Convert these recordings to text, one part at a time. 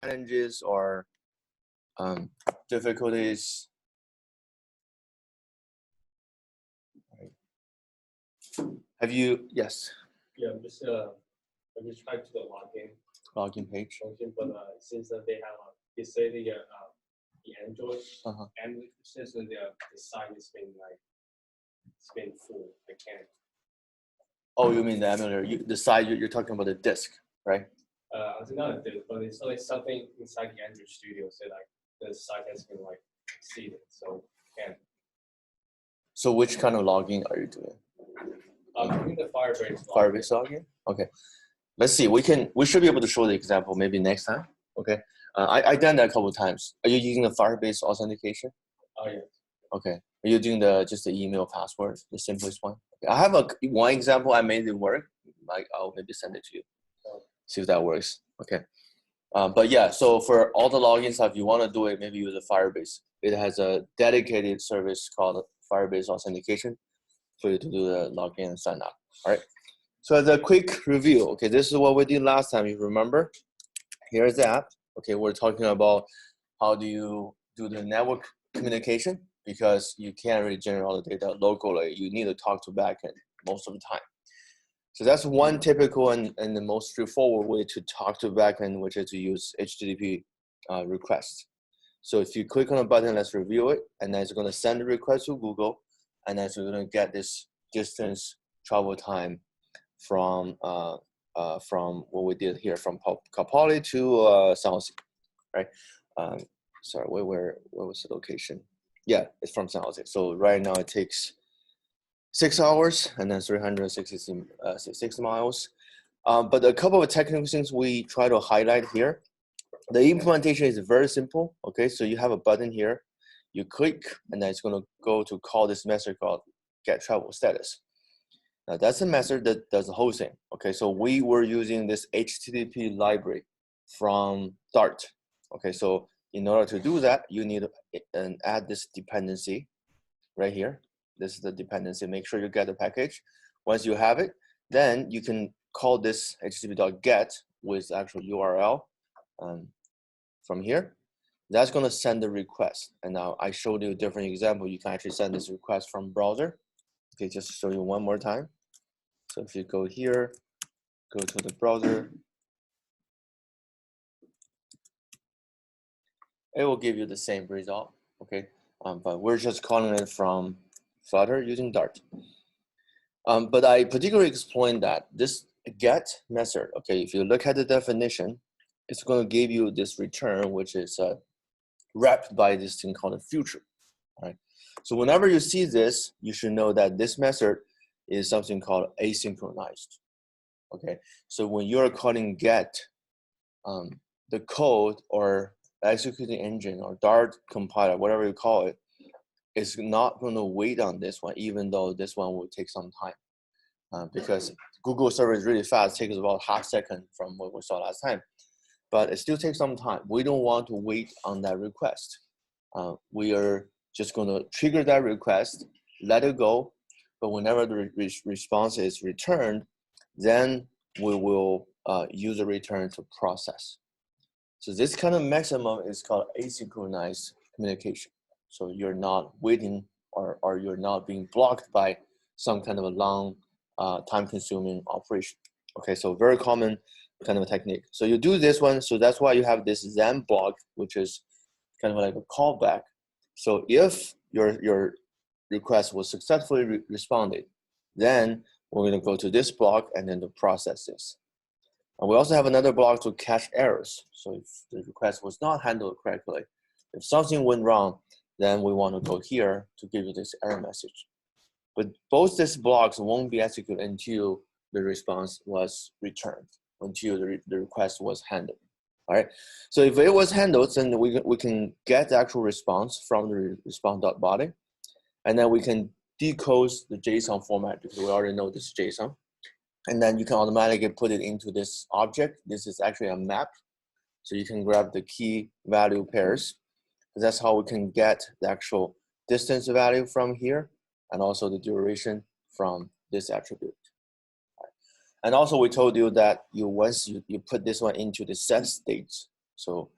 challenges or difficulties? Have you? Yes. Yeah, I'm just trying to login page. But since they have they say the Android Android says that the site has been it's been full. I can't. Oh, you mean the emulator? The site you're talking about the disk, right? It's not a disk, but it's like something inside the Android Studio. So like the site has been exceeded, so can't. So which kind of login are you doing? I'm doing the Firebase. Firebase login. Okay. Let's see. We should be able to show the example maybe next time. Okay. I've done that a couple of times. Are you using the Firebase authentication? Oh yeah. Okay. Are you doing just the email password, the simplest one? Okay. I have one example. I made it work. I'll maybe send it to you. See if that works. Okay. But yeah, so for all the login stuff, you want to do it, maybe use a Firebase. It has a dedicated service called Firebase Authentication for you to do the login and sign up. All right. So as a quick review, okay, this is what we did last time. You remember? Here's the app. Okay, we're talking about how do you do the network communication, because you can't really generate all the data locally. You need to talk to backend most of the time. So that's one typical and the most straightforward way to talk to backend, which is to use HTTP requests. So if you click on a button, let's review it, and then it's going to send the request to Google, and then you're going to get this distance travel time from what we did here, from Kapali to San Jose, right? Sorry, where was the location? Yeah, it's from San Jose. So right now it takes 6 hours and then 366 miles. But a couple of technical things we try to highlight here. The implementation is very simple. Okay, so you have a button here, you click, and then it's going to go to call this method called get travel status. Now that's a method that does the whole thing. Okay, so we were using this HTTP library from Dart. Okay, so in order to do that, you need to add this dependency right here. This is the dependency. Make sure you get the package. Once you have it, then you can call this http.get with actual URL from here. That's going to send the request. And now I showed you a different example. You can actually send this request from browser. Okay, just to show you one more time. So if you go here, go to the browser, it will give you the same result. Okay, but we're just calling it from Flutter using Dart. But I particularly explained that this get method, okay, if you look at the definition, it's going to give you this return, which is wrapped by this thing called a future. All right. So whenever you see this, you should know that this method is something called asynchronized. Okay. So when you're calling get, the code or executing engine or Dart compiler, whatever you call it, is not going to wait on this one, even though this one will take some time. Because Google server is really fast, takes about half second from what we saw last time. But it still takes some time. We don't want to wait on that request. We are just going to trigger that request, let it go. But whenever the response is returned, then we will use the return to process. So this kind of maximum is called asynchronous communication. So you're not waiting or you're not being blocked by some kind of a long time-consuming operation. Okay, so very common kind of a technique. So you do this one, so that's why you have this then block, which is kind of like a callback. So if your request was successfully responded, then we're going to go to this block and then to process this. And we also have another block to catch errors. So if the request was not handled correctly, if something went wrong, then we want to go here to give you this error message. But both these blocks won't be executed until the response was returned, until the request was handled. All right. So if it was handled, then we can get the actual response from the response.body, and then we can decode the JSON format because we already know this is JSON. And then you can automatically put it into this object. This is actually a map. So you can grab the key value pairs. That's how we can get the actual distance value from here and also the duration from this attribute. And also we told you that once you put this one into the set state. So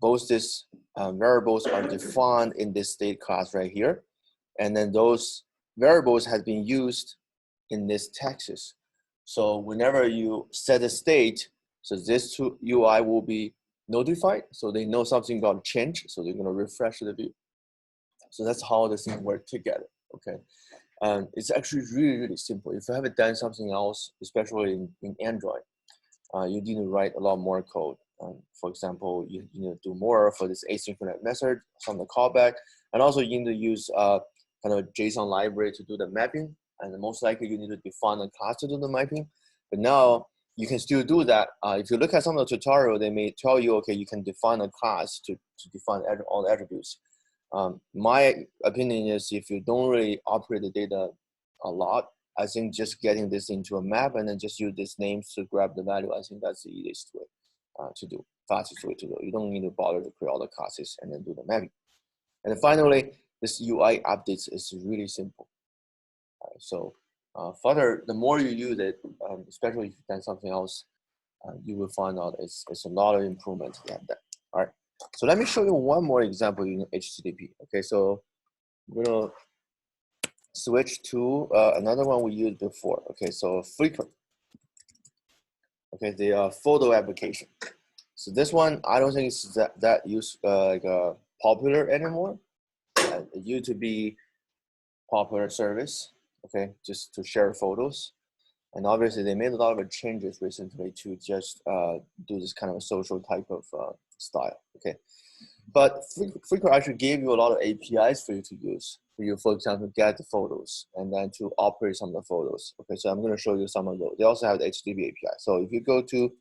both these variables are defined in this state class right here. And then those variables have been used in this texts. So whenever you set a state, so this UI will be notified. So they know something got changed. So they're going to refresh the view. So that's how this thing work together. Okay. And it's actually really, really simple. If you haven't done something else, especially in Android, you need to write a lot more code. For example, you need to do more for this asynchronous method from the callback. And also you need to use kind of JSON library to do the mapping. And most likely you need to define a class to do the mapping. But now you can still do that. If you look at some of the tutorial, they may tell you, okay, you can define a class to define all the attributes. My opinion is if you don't really operate the data a lot, I think just getting this into a map and then just use these names to grab the value, I think that's the easiest way to do, fastest way to do. You don't need to bother to create all the classes and then do the mapping. And then finally, this UI updates is really simple. So further, the more you use it, especially if you've done something else, you will find out it's a lot of improvement you have done. All right. So let me show you one more example using HTTP. Okay, so I'm gonna switch to another one we used before. Okay, so Flickr. Okay, the photo application. So this one, I don't think it's that popular anymore. It used to be popular service. Okay, just to share photos. And obviously they made a lot of changes recently to just do this kind of a social type of style. Okay. But Flickr actually gave you a lot of APIs for you to use. For you, for example, get the photos and then to operate some of the photos. Okay, so I'm going to show you some of those. They also have the HTTP API. So if you go to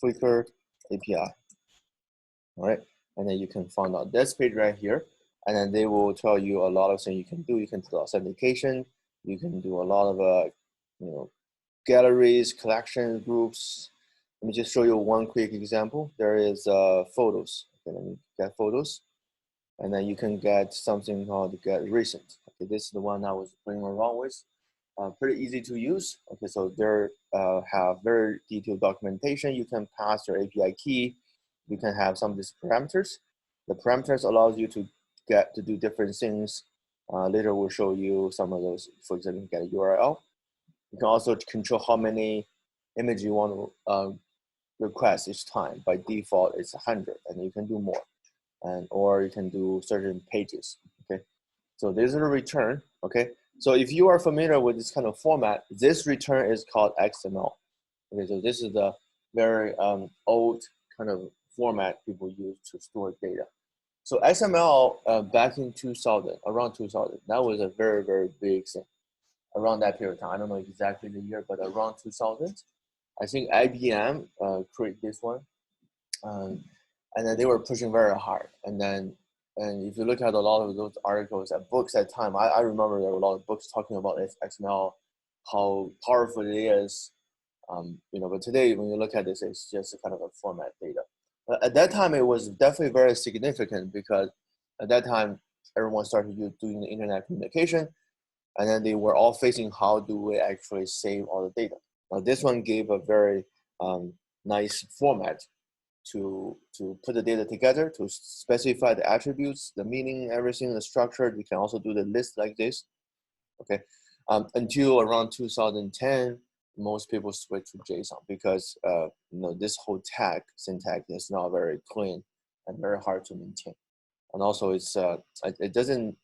Flickr API, all right, and then you can find out this page right here, and then they will tell you a lot of things you can do. You can do authentication. You can do a lot of galleries, collections, groups. Let me just show you one quick example. There is photos. Okay, let me get photos. And then you can get something called get recent. Okay, this is the one I was playing around with. Pretty easy to use. Okay, so there have very detailed documentation. You can pass your API key. You can have some of these parameters. The parameters allows you to get to do different things. Later we'll show you some of those. For example, you get a URL. You can also control how many images you want to request each time. By default, it's 100, and you can do more. Or you can do certain pages. Okay, so this is a return. Okay, so if you are familiar with this kind of format, this return is called XML. Okay, so this is the very old kind of format people use to store data. So XML back in 2000, around 2000, that was a very, very big thing. Around that period of time, I don't know exactly the year, but around 2000, I think IBM created this one. And then they were pushing very hard. And if you look at a lot of those articles and books at the time, I remember there were a lot of books talking about XML, how powerful it is. But today when you look at this, it's just a kind of a format data. At that time, it was definitely very significant because at that time, everyone started doing the internet communication, and then they were all facing how do we actually save all the data. Now this one gave a very nice format to put the data together, to specify the attributes, the meaning, everything, the structure. We can also do the list like this. Okay, until around 2010, most people switch to JSON because this whole tag syntax is not very clean and very hard to maintain, and also it doesn't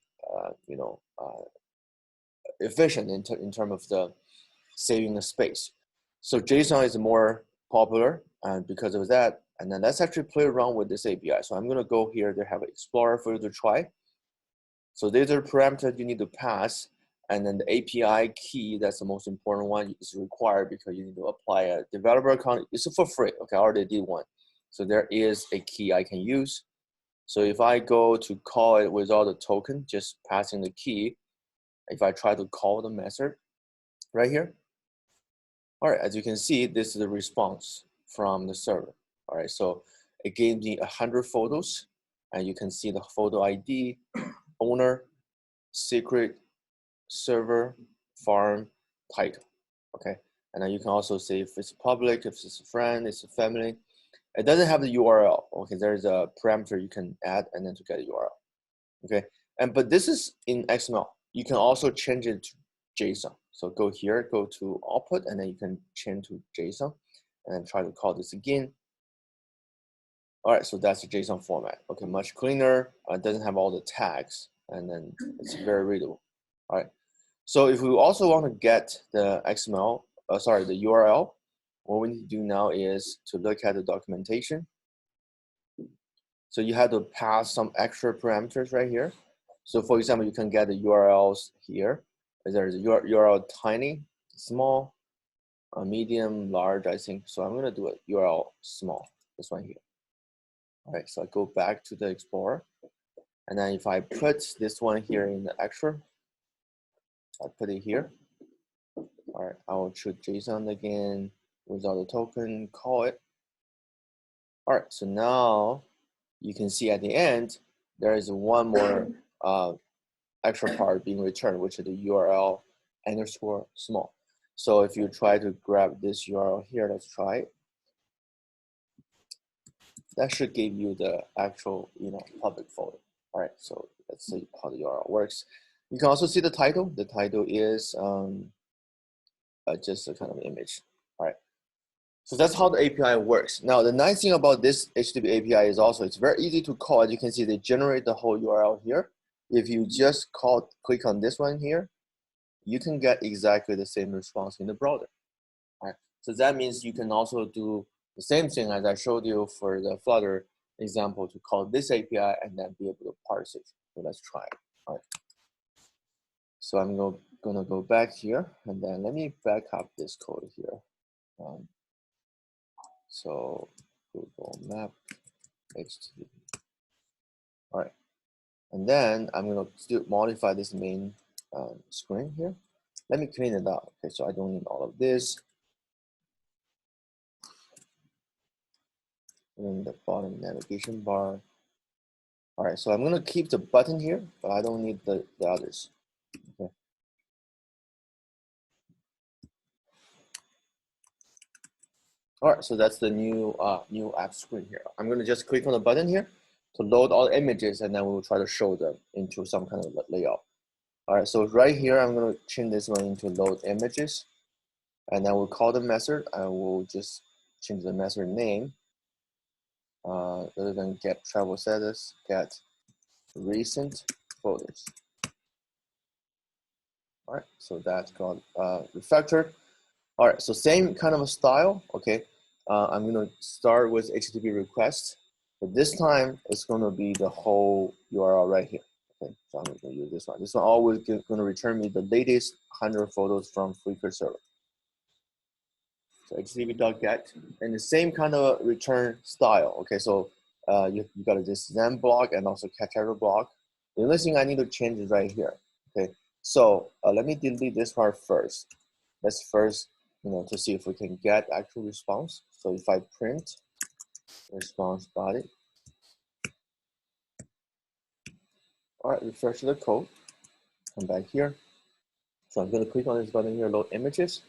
efficient in terms of the saving the space. So JSON is more popular, and because of that, and then let's actually play around with this API. So I'm gonna go here, they have an Explorer for you to try. So these are parameters you need to pass, and then the API key, that's the most important one, is required because you need to apply a developer account. It's for free, okay, I already did one. So there is a key I can use. So if I go to call it without a token, just passing the key, if I try to call the method right here, all right, as you can see, this is the response from the server. All right, so it gave me 100 photos, and you can see the photo ID, owner, secret, server, farm, title. Okay, and then you can also say if it's public, if it's a friend, it's a family. It doesn't have the URL. Okay, there's a parameter you can add and then to get a URL. Okay, but this is in XML. You can also change it to JSON. So go here, go to output, and then you can change to JSON, and then try to call this again. All right, so that's the JSON format. Okay, much cleaner. It doesn't have all the tags, and then it's very readable. All right. So if we also want to get the XML, the URL, what we need to do now is to look at the documentation. So you have to pass some extra parameters right here. So for example, you can get the URLs here. There's a URL tiny, small, medium, large, I think. So I'm gonna do a URL small, this one here. All right, so I go back to the Explorer. And then if I put this one here in the extra, I put it here. All right, I will choose JSON again without a token, call it. All right, so now you can see at the end, there is one more extra part being returned, which is the URL underscore small. So if you try to grab this URL here, let's try it. That should give you the actual, public folder. All right, so let's see how the URL works. You can also see the title. The title is just a kind of image. All right. So that's how the API works. Now, the nice thing about this HTTP API is also it's very easy to call. As you can see, they generate the whole URL here. If you just click on this one here, you can get exactly the same response in the browser. All right. So that means you can also do the same thing as I showed you for the Flutter example to call this API and then be able to parse it. So let's try it. All right. So I'm gonna go back here and then let me back up this code here. So Google Map HTTP. All right, and then I'm gonna still modify this main screen here. Let me clean it up. Okay, so I don't need all of this. And the bottom navigation bar. All right, so I'm gonna keep the button here, but I don't need the others. Okay. All right, so that's the new app screen here. I'm gonna just click on the button here to load all the images, and then we'll try to show them into some kind of layout. All right, so right here, I'm gonna change this one into load images, and then we'll call the method. I will just change the method name. Rather than get travel status, get recent photos. All right, so that's called Refactor. All right, so same kind of a style. Okay, I'm gonna start with HTTP request, but this time it's gonna be the whole URL right here. Okay, so I'm gonna use this one. This one always gonna return me the latest 100 photos from Flickr server. So HTTP.get, and the same kind of return style. Okay, so you got this then block and also category block. The only thing I need to change is right here. Okay, so let me delete this part first. Let's first, to see if we can get actual response. So if I print response body, all right, refresh the code, come back here. So I'm going to click on this button here, load images.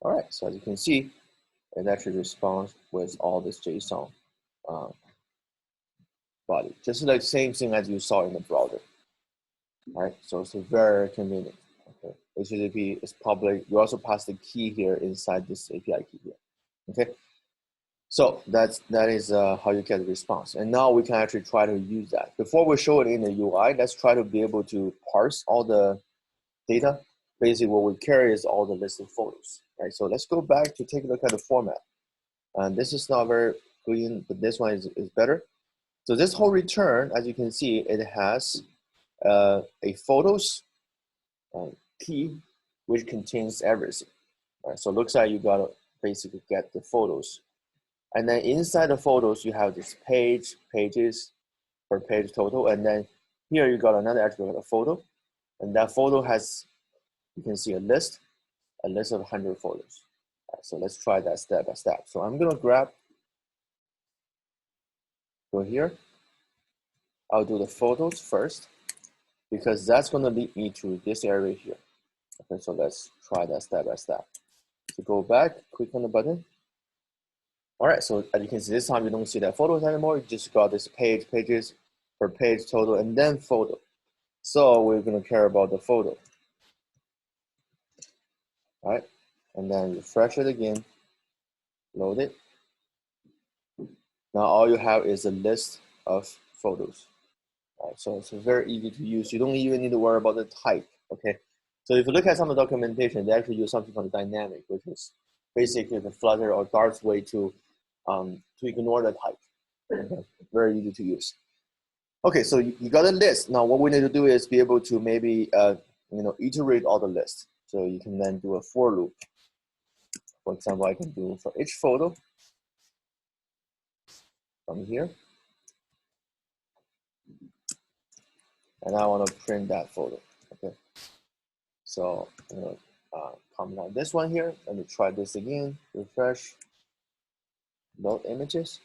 All right, so as you can see, it actually responds with all this JSON body, just like the same thing as you saw in the browser. All right, so it's very convenient. Okay, HTTP is public. You also pass the key here inside this API key here. Okay, so that is how you get the response. And now we can actually try to use that. Before we show it in the UI, let's try to be able to parse all the data. Basically, what we carry is all the listed photos. Right, so let's go back to take a look at the format. And this is not very clean, but this one is better. So this whole return, as you can see, it has a photos key, which contains everything. Right? So it looks like you gotta basically get the photos. And then inside the photos, you have this pages per page total. And then here you got another attribute, a photo. And that photo has, you can see a list of 100 photos. Right, so let's try that step by step. So I'm gonna go here. I'll do the photos first, because that's gonna lead me to this area here. Okay, so let's try that step by step. So go back, click on the button. All right, so as you can see, this time you don't see that photos anymore. You just got this pages per page total, and then photo. So we're gonna care about the photo. All right, and then refresh it again, load it. Now all you have is a list of photos. All right, so it's very easy to use. You don't even need to worry about the type, okay? So if you look at some of the documentation, they actually use something called dynamic, which is basically the Flutter or Dart's way to ignore the type. Okay? Very easy to use. Okay, so you got a list. Now what we need to do is be able to maybe iterate all the lists. So you can then do a for loop. For example, I can do for each photo from here. And I want to print that photo. Okay. So I'm going to comment on this one here. Let me try this again. Refresh. Load images.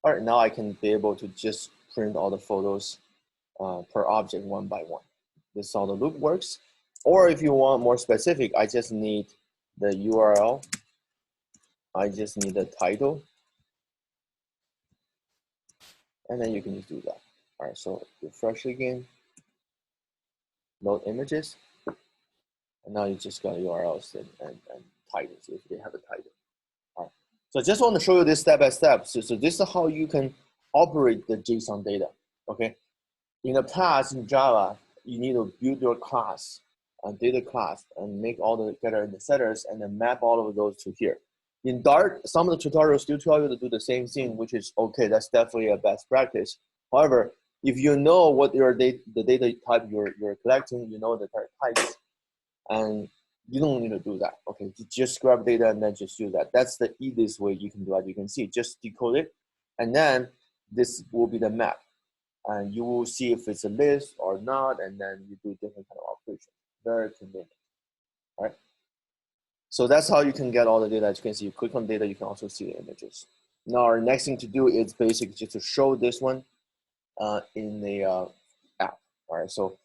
All right, now I can be able to just print all the photos per object one by one. This is how the loop works. Or if you want more specific, I just need the URL. I just need the title. And then you can just do that. All right, so refresh again. Load images. And now you just got URLs and titles if they have a title. All right. So I just want to show you this step by step. So this is how you can operate the JSON data. Okay. In the past in Java, you need to build your class, data class, and make all the getter and the setters, and then map all of those to here. In Dart, some of the tutorials still tell you to do the same thing, which is okay. That's definitely a best practice. However, if you know what the data type you're collecting, you know the types, and you don't need to do that. Okay, just grab data and then just do that. That's the easiest way you can do it. You can see, just decode it, and then this will be the map, and you will see if it's a list or not, and then you do different kind of operations. Very convenient. All right. So that's how you can get all the data. As you can see, you click on data, you can also see the images. Now our next thing to do is basically just to show this one in the app. All right. So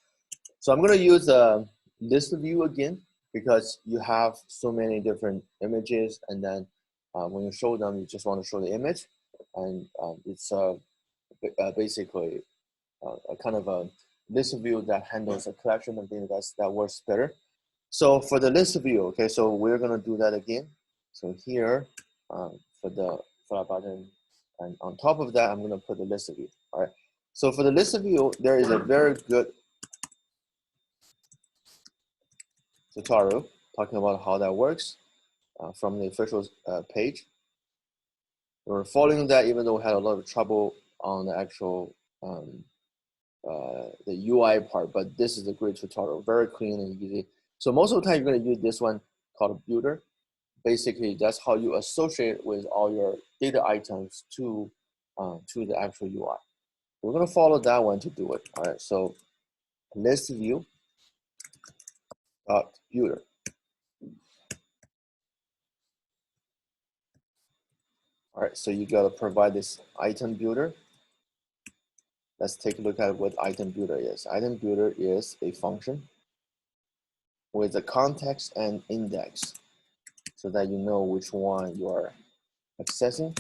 I'm going to use a list view again, because you have so many different images, and then when you show them, you just want to show the image, and it's basically a kind of a list view that handles a collection of data that works better. So for the list view, okay, so we're going to do that again. So here for the flat button, and on top of that, I'm going to put the list view. All right. So for the list view, there is a very good tutorial talking about how that works from the official page. We're following that, even though we had a lot of trouble on the actual the UI part, but this is a great tutorial, very clean and easy. So most of the time you're going to use this one called Builder. Basically, that's how you associate with all your data items to the actual UI. We're going to follow that one to do it. All right, so list view dot builder. All right, so you got to provide this item builder. Let's take a look at what item builder is. Item builder is a function with a context and index, so that you know which one you are accessing.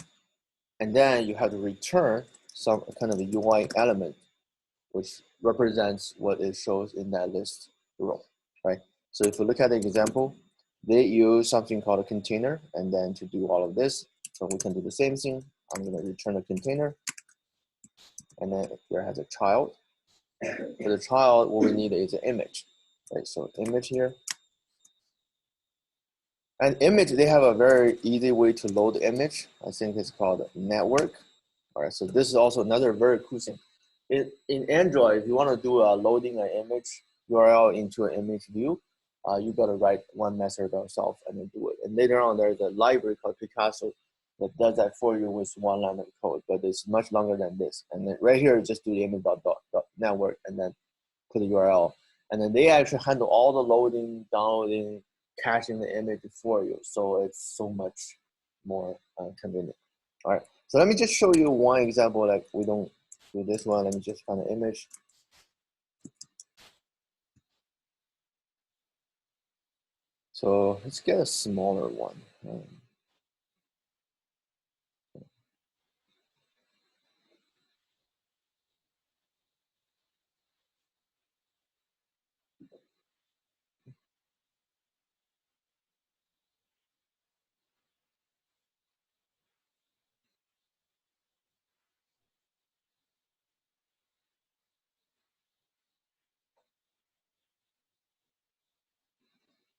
And then you have to return some kind of a UI element, which represents what it shows in that list row, right? So if you look at the example, they use something called a container, and then to do all of this, so we can do the same thing. I'm going to return a container, and then here has a child. For the child, what we need is an image, right? So image here. And image, they have a very easy way to load the image. I think it's called network. All right, so this is also another very cool thing. In Android, if you want to do loading an image URL into an image view, you got to write one method yourself and then do it. And later on, there's a library called Picasso that does that for you with one line of code, but it's much longer than this. And then right here, just do the image dot network and then put the URL. And then they actually handle all the loading, downloading, caching the image for you. So it's so much more convenient. All right, so let me just show you one example. Like we don't do this one. Let me just find an image. So let's get a smaller one.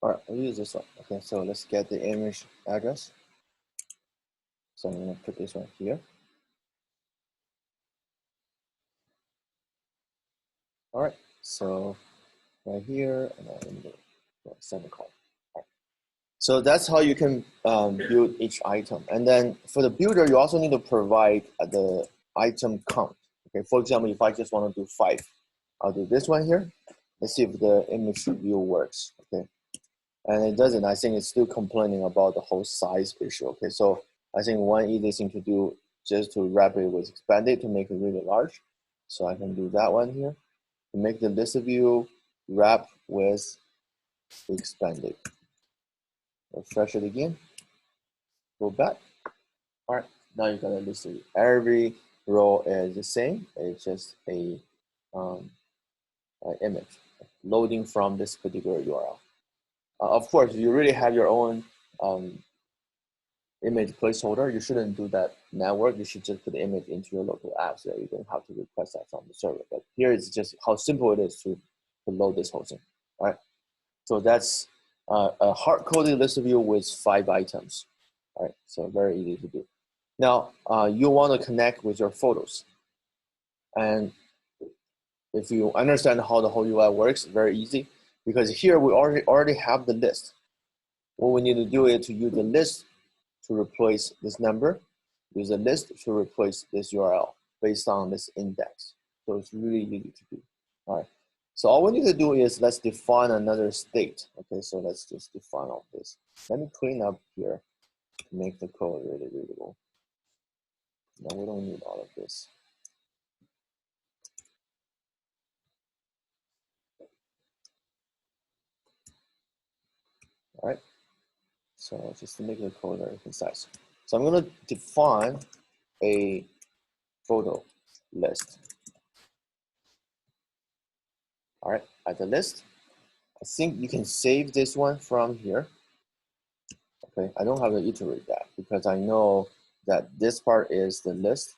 All right, we'll use this one. Okay, so let's get the image address. So I'm gonna put this one here. All right, so right here, and then semicolon. Right. So that's how you can build each item. And then for the builder, you also need to provide the item count. Okay, for example, if I just want to do 5, I'll do this one here. Let's see if the image view works. Okay, and it doesn't. I think it's still complaining about the whole size issue. Okay, so I think one easy thing to do just to wrap it with expanded to make it really large. So I can do that one here. To make the list view wrap with expanded. Refresh it again. Go back. All right, now you got a list view. Every row is the same. It's just a image loading from this particular URL. Of course, you really have your own image placeholder. You shouldn't do that network. You should just put the image into your local app so that you don't have to request that from the server. But here is just how simple it is to load this whole thing. All right, so that's a hard-coded list view with 5 items. All right, so very easy to do. Now, you want to connect with your photos. And if you understand how the whole UI works, very easy. Because here we already have the list. What we need to do is to use the list to replace this number, use a list to replace this URL based on this index. So it's really easy to do. All right. So all we need to do is let's define another state. Okay, so let's just define all this. Let me clean up here to make the code really readable. No, we don't need all of this. All right. So just to make the code very concise. So I'm going to define a photo list. All right, at the list. I think you can save this one from here. Okay, I don't have to iterate that because I know that this part is the list.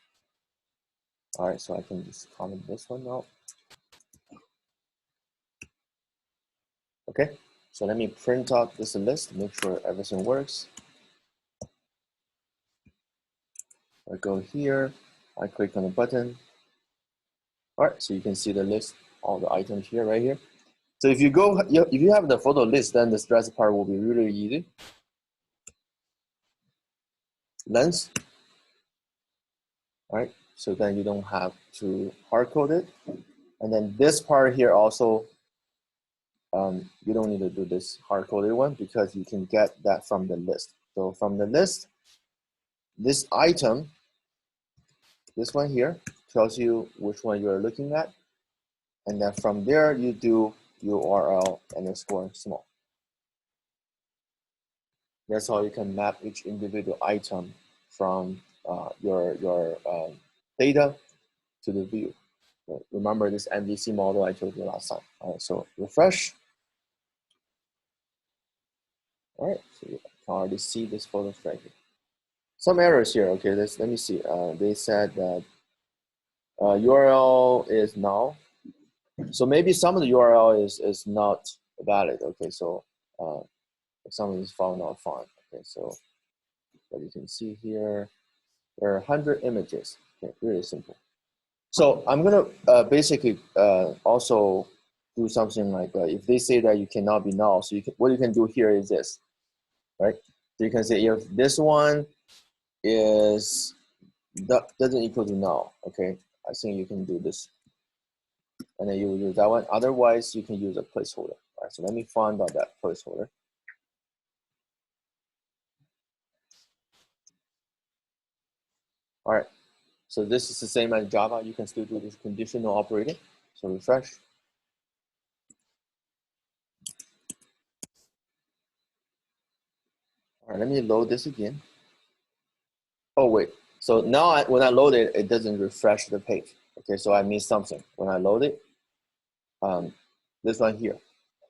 All right, so I can just comment this one out. Okay, so let me print out this list, make sure everything works. I go here, I click on the button. All right, so you can see the list, all the items here, right here. So if you have the photo list, then the rest part will be really easy. Length. All right, so then you don't have to hard code it. And then this part here also, you don't need to do this hard-coded one because you can get that from the list. So from the list, this item, this one here, tells you which one you're looking at. And then from there, you do URL underscore small. That's how you can map each individual item from your data to the view. So remember this MVC model I told you last time. All right, so refresh. All right, so you can already see this photo right here. Some errors here. Okay, let me see. They said that URL is null. So maybe some of the URL is not valid. Okay, so some of this file not found. Okay, so what you can see here, there are 100 images. Okay, really simple. So I'm gonna basically also do something like if they say that you cannot be null, so what you can do here is this, right? So you can say if this one is that doesn't equal to null, okay? I think you can do this. And then you will use that one. Otherwise, you can use a placeholder. All right, so let me find out that placeholder. All right, so this is the same as Java. You can still do this conditional operating. So refresh. All right, let me load this again. Oh, wait. So now when I load it, it doesn't refresh the page. Okay, so I missed something. When I load it, this one here,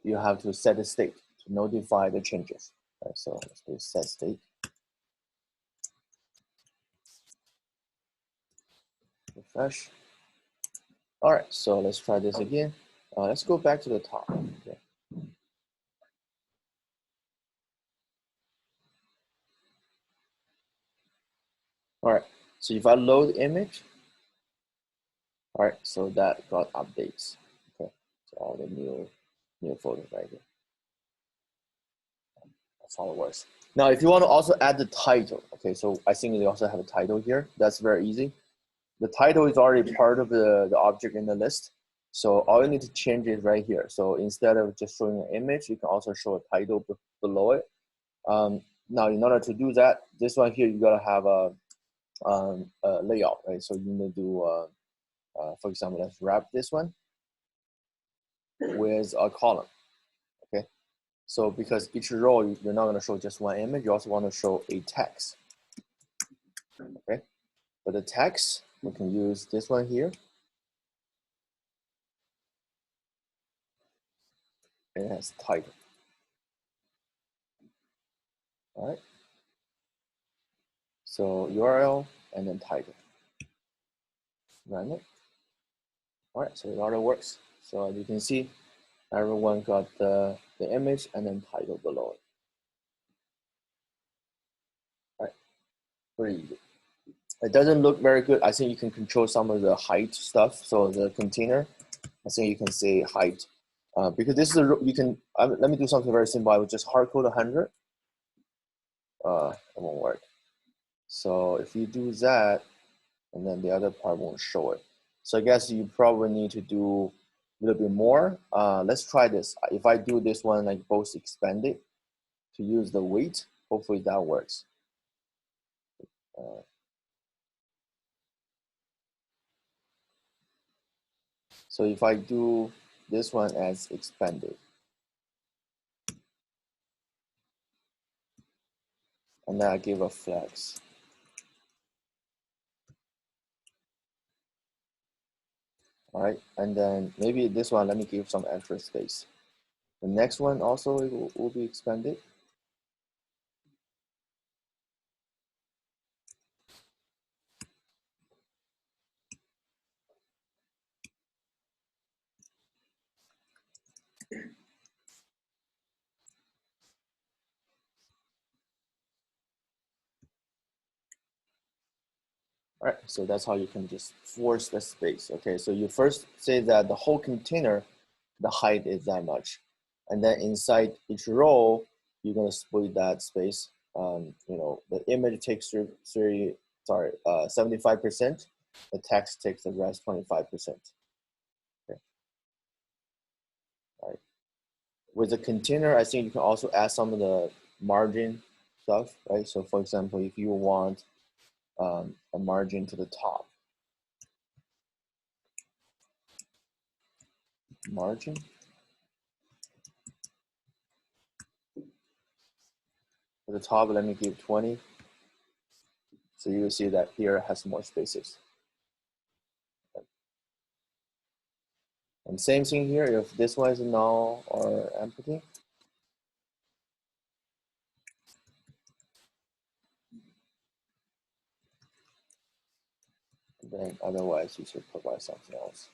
you have to set the state to notify the changes. All right, so let's do set state. Refresh. All right, so let's try this again. Let's go back to the top. Okay. So if I load image, all right, so that got updates. Okay, so all the new photos right here. That's how it works. Now, if you want to also add the title, okay, so I think they also have a title here. That's very easy. The title is already part of the object in the list. So all you need to change is right here. So instead of just showing an image, you can also show a title below it. Now, in order to do that, this one here, you gotta have a layout, right? So you need to do, for example, let's wrap this one with a column, okay? So because each row, you're not gonna show just one image, you also wanna show a text, okay? For the text, we can use this one here. And it has title, all right? So URL and then title. Run it. All right, so it already works. So as you can see, everyone got the image and then title below it. All right, pretty easy. It doesn't look very good. I think you can control some of the height stuff. So the container, I think you can say height. Because this is you can, let me do something very simple. I would just hard code 100. It won't work. So if you do that, and then the other part won't show it. So I guess you probably need to do a little bit more. Let's try this. If I do this one like both expanded to use the weight, hopefully that works. So if I do this one as expanded, and then I give a flex. All right, and then maybe this one, let me give some extra space. The next one also will be expanded. All right, so that's how you can just force the space. Okay, so you first say that the whole container, the height is that much. And then inside each row, you're gonna split that space. You know, the image takes 75%, the text takes the rest 25%. Okay. All right. With the container, I think you can also add some of the margin stuff, right? So for example, if you want a margin to the top, margin. For the top, let me give 20. So you will see that here it has more spaces. And same thing here, if this one is null or empty, then otherwise you should provide something else.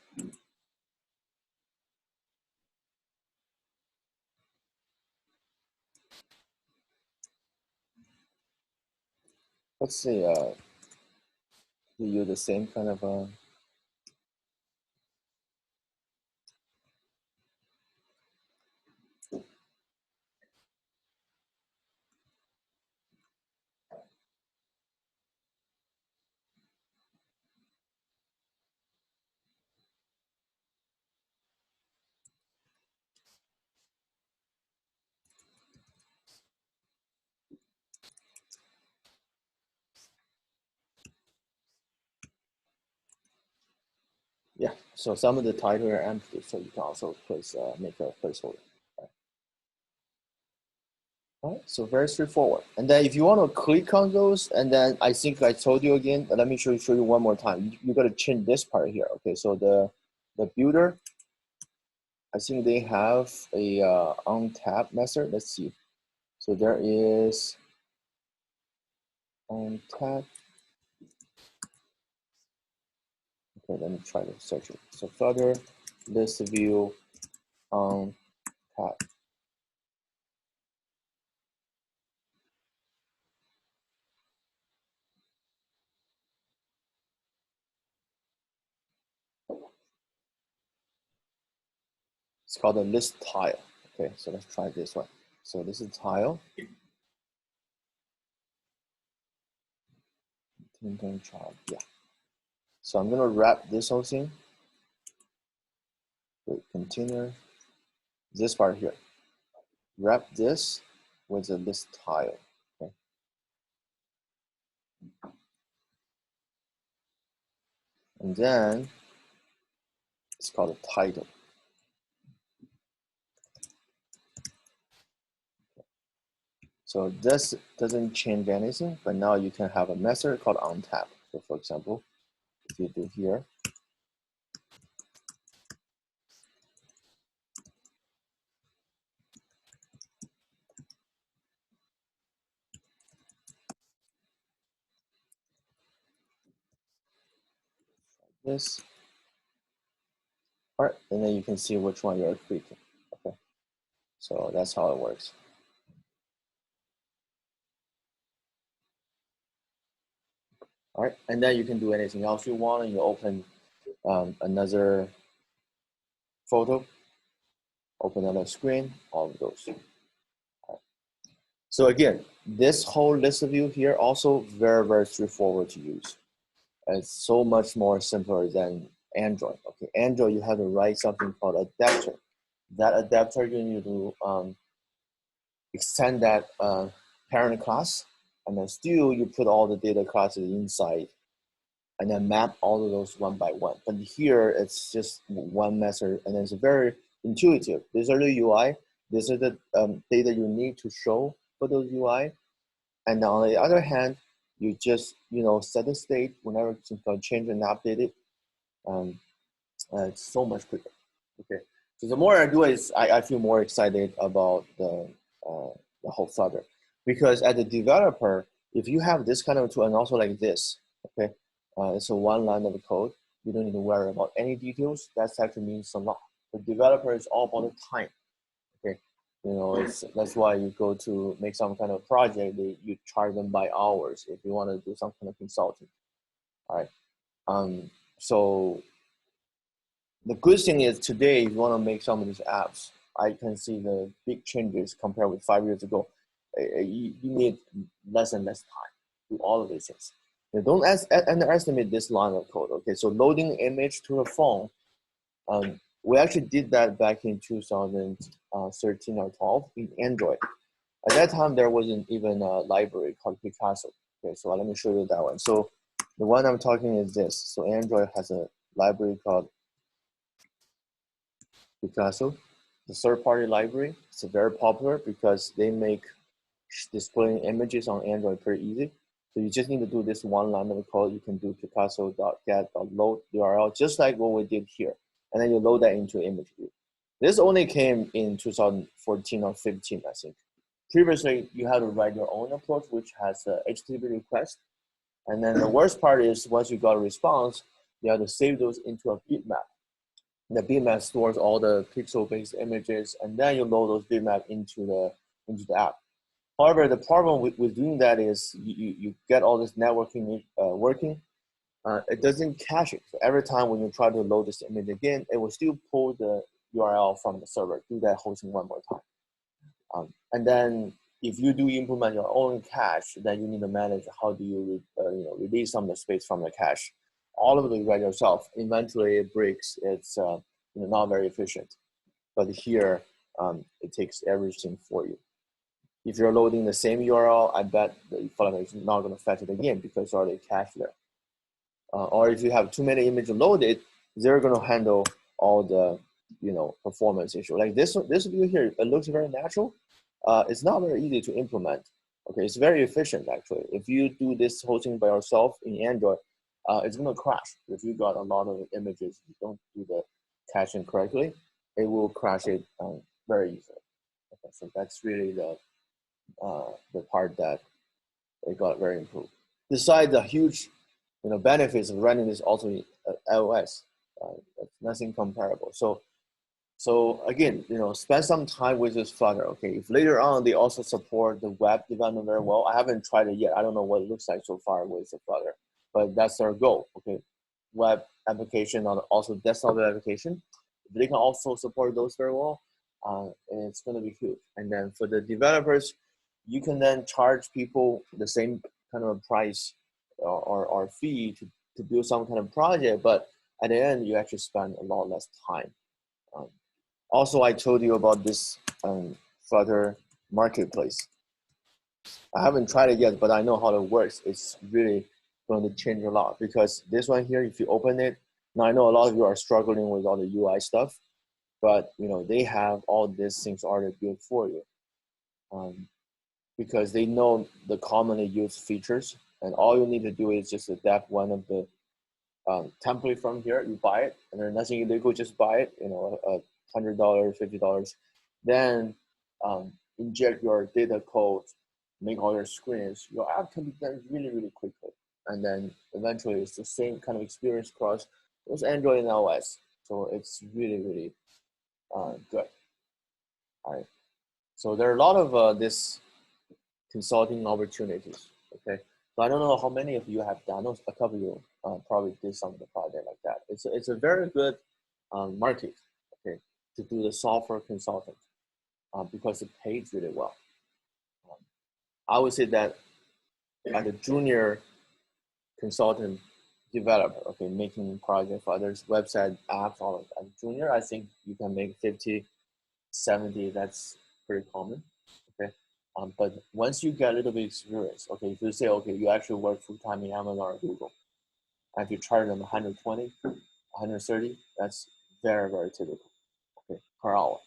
Let's see, you use the same kind of yeah, so some of the title are empty, so you can also place, make a placeholder. All right, so very straightforward. And then if you want to click on those, and then I think I told you again, let me show you one more time. You got to change this part here. Okay, so the builder, I think they have a on-tab method. Let's see. So there is on-tab. Okay, let me try to search it. So Flutter list view on-tab. It's called a list tile. Okay, so let's try this one. So this is tile. Yeah. So I'm gonna wrap this whole thing with container. This part here. Wrap this with a list tile. Okay. And then it's called a title. So this doesn't change anything, but now you can have a method called onTap. So for example, if you do here, this part, and then you can see which one you're tweaking. Okay, so that's how it works. All right, and then you can do anything else you want, and you open another photo, open another screen, all of those. Right. So again, this whole list view here also very, very straightforward to use. It's so much more simpler than Android. Okay, Android, you have to write something called adapter. That adapter, you need to extend that parent class, and then still you put all the data classes inside, and then map all of those one by one. But here, it's just one method, and it's very intuitive. These are the UI. These are the data you need to show for those UI. And on the other hand, you just set the state whenever it's going to change and update it. It's so much quicker. Okay, so the more I do it, I feel more excited about the whole Flutter, because as a developer, if you have this kind of tool and also like this, okay, it's a one line of code. You don't need to worry about any details. That actually means a lot. The developer is all about the time. Okay, that's why you go to make some kind of project. You charge them by hours if you want to do some kind of consulting. All right. So the good thing is today, if you want to make some of these apps, I can see the big changes compared with 5 years ago. You need less and less time to do all of these things. Now, don't underestimate this line of code. Okay, so loading image to a phone, we actually did that back in 2013 or 12 in Android. At that time, there wasn't even a library called Picasso. Okay, so let me show you that one. So the one I'm talking is this. So Android has a library called Picasso, the third-party library. It's very popular because they make displaying images on Android pretty easy. So you just need to do this one line of code. You can do picasso.get.load URL, just like what we did here. And then you load that into image view. This only came in 2014 or 15, I think. Previously, you had to write your own approach, which has a HTTP request. And then the worst part is once you got a response, you have to save those into a bitmap. The bitmap stores all the pixel-based images, and then you load those bitmap into the app. However, the problem with doing that is you get all this networking working. It doesn't cache it. So every time when you try to load this image again, it will still pull the URL from the server, do that whole thing one more time. And then if you do implement your own cache, then you need to manage how do you release some of the space from the cache. All of it you write yourself. Eventually it breaks. It's not very efficient. But here it takes everything for you. If you're loading the same URL, I bet the Flutter is not going to fetch it again because it's already cached there. Or if you have too many images loaded, they're going to handle all the performance issue. Like this view here, it looks very natural. It's not very easy to implement. Okay, it's very efficient actually. If you do this whole thing by yourself in Android, it's going to crash. If you got a lot of images, you don't do the caching correctly, it will crash it very easily. Okay, so that's really the part that it got very improved. Besides the huge benefits of running this also in iOS, that's nothing comparable. So again, spend some time with this Flutter. Okay, if later on they also support the web development very well, I haven't tried it yet. I don't know what it looks like so far with the Flutter, but that's our goal. Okay, web application and also desktop application. if they can also support those very well, it's going to be huge. And then for the developers, you can then charge people the same kind of price or fee to build some kind of project, but at the end, you actually spend a lot less time. Also, I told you about this Flutter marketplace. I haven't tried it yet, but I know how it works. It's really going to change a lot, because this one here, if you open it, now I know a lot of you are struggling with all the UI stuff, but they have all these things already built for you, because they know the commonly used features, and all you need to do is just adapt one of the template from here. You buy it, and there's nothing illegal. Just buy it. $100, $50. Then inject your data code, make all your screens. Your app can be done really, really quickly, and then eventually it's the same kind of experience across both Android and iOS. So it's really, really good. All right. So there are a lot of this consulting opportunities. Okay. So I don't know how many of you have done. I know a couple of you probably did some of the project like that. It's a very good market, okay, to do the software consulting because it pays really well. I would say that as a junior consultant developer, okay, making project for others, website, apps, all of that. As a junior, I think you can make 50, 70. That's pretty common. Okay. But once you get a little bit experience, okay, if you say, okay, you actually work full time in Amazon or Google, and if you charge them 120, 130, that's very, very typical, okay, per hour.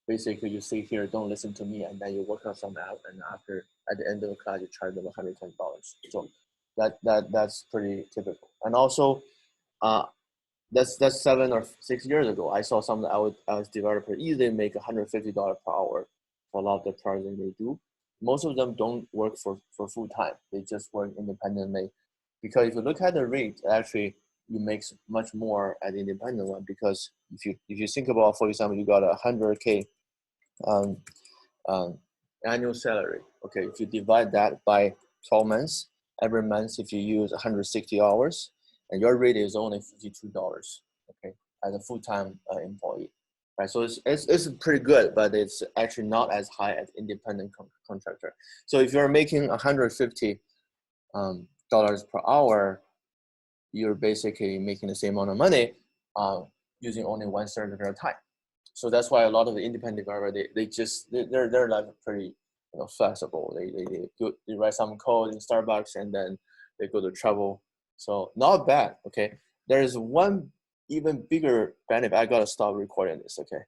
Basically, you sit here, don't listen to me, and then you work on some app, and at the end of the class, you charge them $110. So that's pretty typical. And also, that's 7 or 6 years ago. I saw some iOS developer easily make $150 per hour for a lot of the projects they do. Most of them don't work for full time. They just work independently. Because if you look at the rate, actually you make much more at the independent one. Because if you think about, for example, you got 100K annual salary. Okay, if you divide that by 12 months, every month if you use 160 hours, and your rate is only $52, okay, as a full-time employee, right? So it's pretty good, but it's actually not as high as independent contractor. So if you're making $150 per hour, you're basically making the same amount of money using only 1/3 of their time. So that's why a lot of the independent developers, they're like pretty flexible. They write some code in Starbucks and then they go to travel. So not bad. Okay. There is one even bigger benefit. I gotta stop recording this. Okay.